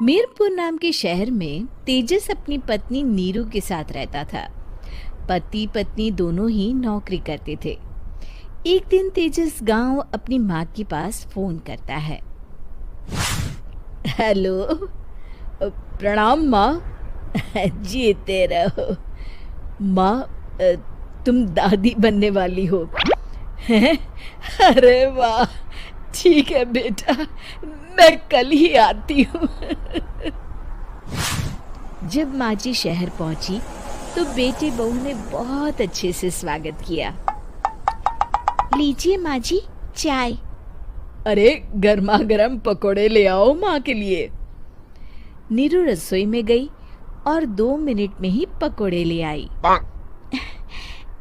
मीरपुर नाम के शहर में तेजस अपनी पत्नी नीरू के साथ रहता था। पति पत्नी दोनों ही नौकरी करते थे। एक दिन तेजस गांव अपनी माँ के पास फोन करता है। हेलो, प्रणाम माँ। जीते रहो माँ, तुम दादी बनने वाली हो हैं? अरे वाह, ठीक है बेटा, मैं कल ही आती हूँ। जब माँ जी शहर पहुंची तो बेटे बहू ने बहुत अच्छे से स्वागत किया। लीजिए माँ जी, चाय। अरे गर्मा गर्म पकोड़े ले आओ माँ के लिए। नीरू रसोई में गई और 2 मिनट में ही पकोड़े ले आई।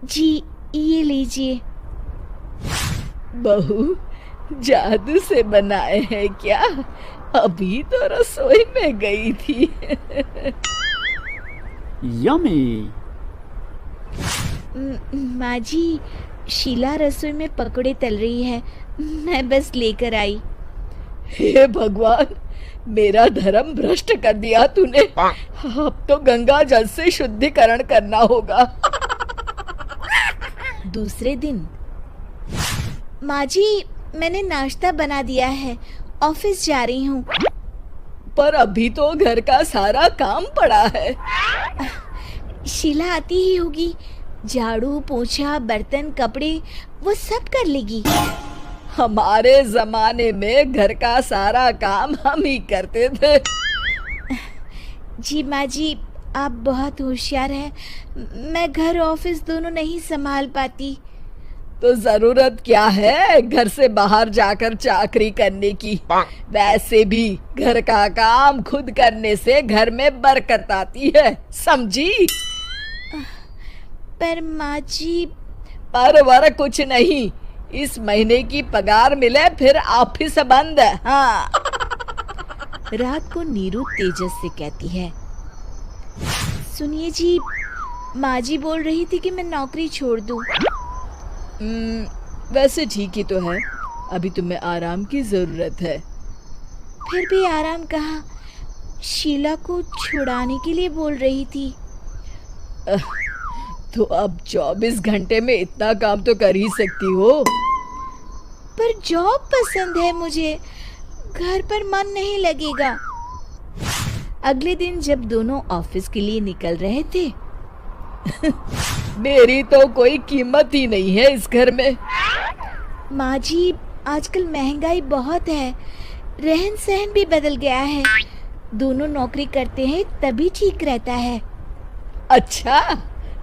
जी ये लीजिए। बहू, जादू से बनाए हैं क्या? अभी तो रसोई में गई थी। यम्मी। माँ जी, शीला रसोई में पकोड़े तल रही है, मैं बस लेकर आई। हे भगवान, मेरा धर्म भ्रष्ट कर दिया तूने। अब तो गंगा जल से शुद्धिकरण करना होगा। दूसरे दिन, माँ जी मैंने नाश्ता बना दिया है, ऑफिस जा रही हूँ। पर अभी तो घर का सारा काम पड़ा है। शीला आती ही होगी, झाड़ू पोछा बर्तन कपड़े वो सब कर लेगी। हमारे जमाने में घर का सारा काम हम ही करते थे। जी माँ जी, आप बहुत होशियार हैं, मैं घर ऑफिस दोनों नहीं संभाल पाती। तो जरूरत क्या है घर से बाहर जाकर चाकरी करने की? वैसे भी घर का काम खुद करने से घर में बरकत आती है, समझी? पर माँ जी। पर वर कुछ नहीं, इस महीने की पगार मिले फिर ऑफिस बंद। हाँ। रात को नीरू तेजस से कहती है, सुनिए जी, माँ जी बोल रही थी कि मैं नौकरी छोड़ दूं। वैसे ठीक ही तो है, अभी तुम्हें आराम की जरूरत है। फिर भी आराम कहाँ, शीला को छुड़ाने के लिए बोल रही थी। तो अब 24 घंटे में इतना काम तो कर ही सकती हो। पर जॉब पसंद है मुझे, घर पर मन नहीं लगेगा। अगले दिन जब दोनों ऑफिस के लिए निकल रहे थे, मेरी तो कोई कीमत ही नहीं है इस घर में। माँ जी, आजकल महंगाई बहुत है, रहन सहन भी बदल गया है, दोनों नौकरी करते हैं तभी ठीक रहता है। अच्छा,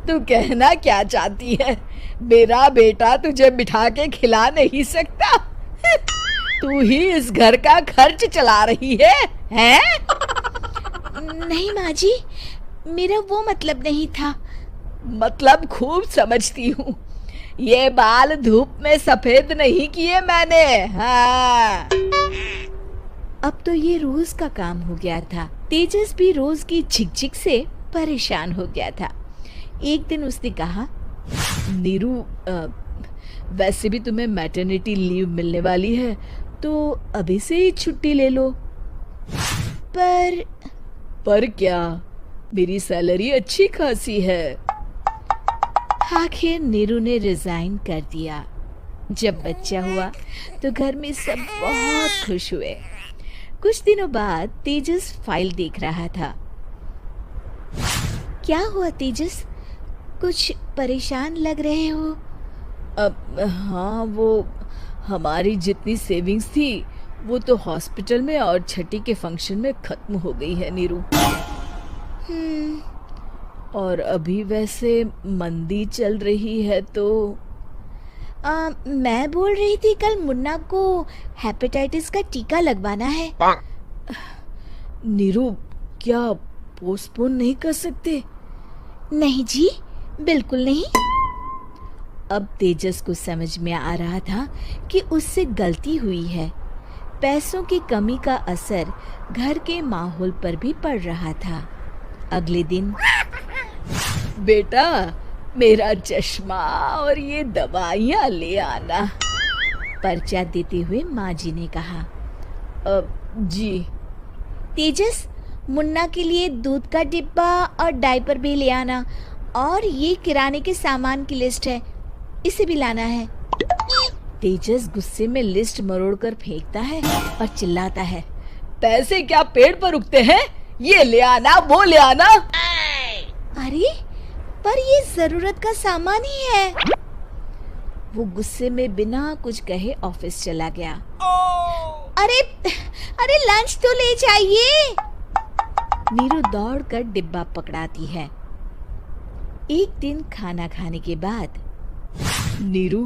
तू कहना क्या चाहती है? मेरा बेटा तुझे बिठा के खिला नहीं सकता? तू ही इस घर का खर्च चला रही है, हैं? नहीं माँ जी, मेरा वो मतलब नहीं था। मतलब खूब समझती हूँ, ये बाल धूप में सफेद नहीं किए मैंने। हाँ। अब तो ये रोज का काम हो गया था। तेजस भी रोज की झिकझिक से परेशान हो गया था। एक दिन उसने कहा, नीरू, वैसे भी तुम्हें मैटरनिटी लीव मिलने वाली है, तो अभी से ही छुट्टी ले लो। पर क्या, मेरी सैलरी अच्छी खासी है। आखिर नीरू ने रिजाइन कर दिया। जब बच्चा हुआ तो घर में सब बहुत खुश हुए। कुछ दिनों बाद तेजस फाइल देख रहा था। क्या हुआ तेजस, कुछ परेशान लग रहे हो? हाँ, वो हमारी जितनी सेविंग्स थी वो तो हॉस्पिटल में और छठी के फंक्शन में खत्म हो गई है नीरू। और अभी वैसे मंदी चल रही है तो मैं बोल रही थी कल मुन्ना को हेपेटाइटिस का टीका लगवाना है। नीरू, क्या पोस्टपोन नहीं कर सकते? नहीं जी, बिल्कुल नहीं। अब तेजस को समझ में आ रहा था कि उससे गलती हुई है। पैसों की कमी का असर घर के माहौल पर भी पड़ रहा था। अगले दिन, बेटा मेरा चश्मा और ये दवाइयाँ ले आना, पर्चा देते हुए माँ जी ने कहा। जी। तेजस, मुन्ना के लिए दूध का डिब्बा और डायपर भी ले आना, और ये किराने के सामान की लिस्ट है, इसे भी लाना है। तेजस गुस्से में लिस्ट मरोड़कर फेंकता है और चिल्लाता है, पैसे क्या पेड़ पर उगते हैं? ये ले आना, वो ले आना। अरे पर ये जरूरत का सामान ही है। वो गुस्से में बिना कुछ कहे ऑफिस चला गया। अरे अरे लंच तो ले जाइए। नीरू दौड़कर डिब्बा पकड़ाती है। एक दिन खाना खाने के बाद, नीरू,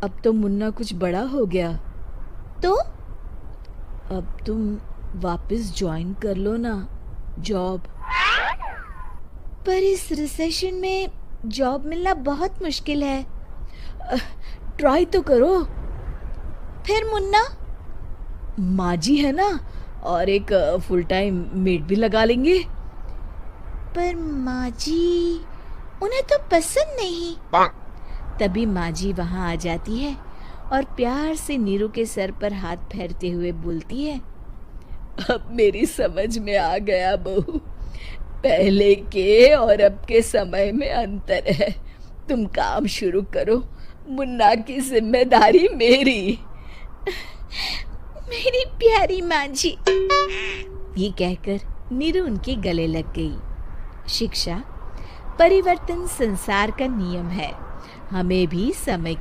अब तो मुन्ना कुछ बड़ा हो गया, तो अब तुम वापस ज्वाइन कर लो ना जॉब। पर इस रिसेशन में जॉब मिलना बहुत मुश्किल है। ट्राई तो करो। फिर मुन्ना? माँ जी है ना, और एक फुल टाइम मेड भी लगा लेंगे। पर माँ जी, उन्हें तो पसंद नहीं। तभी माँ जी वहाँ आ जाती है और प्यार से नीरू के सर पर हाथ फेरते हुए बोलती है, अब मेरी समझ में आ गया बहू, पहले के और अब के समय में अंतर है। तुम काम शुरू करो, मुन्ना की जिम्मेदारी मेरी। मेरी प्यारी माँ जी। ये कहकर नीरू उनके गले लग गई। शिक्षा, परिवर्तन संसार का नियम है। हमें भी समय